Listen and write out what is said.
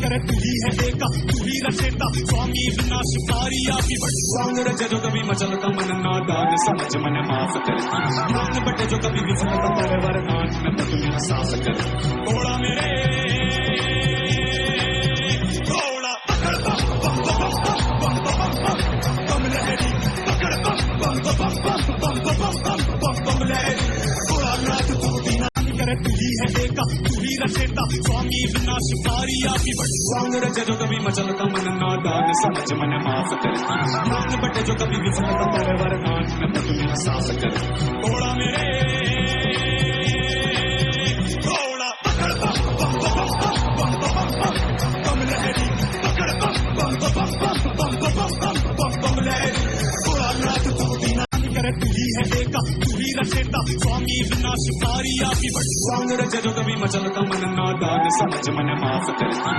करे तू ही है एका, तू ही रचेता स्वामी विनाशकारी आपी बट स्वांग रचे जो कभी मचलता मन नादान समझ मन माफ करती मान बटे जो कभी विफलता तेरे वरदान में तो मेरा साफ कर थोड़ा मेरे थोड़ा पकड़ बम लहरी पकड़ बम लहरी थोड़ा नाथ तू बिना करे तू ही है एका, तू ही रचेता स्वामी विनाशकारी आपी बट स्वांग रचे जो कभी मचलता मन नादान समझ मन माफ करती मान बटे जो कभी विफलता तेरे वरदान में तो मेरा साफ कर थोड़ा मेरे थोड़ा पकड़ बम लहरी पकड़ बम लहरी थोड़ा नाथ तू बिना करे तू ही है एका, तू ही रचेता स्वामी विनाशकारी आपी बट स्वांग रचे जो कभी मचलता मन नादान समझ मन माफ करती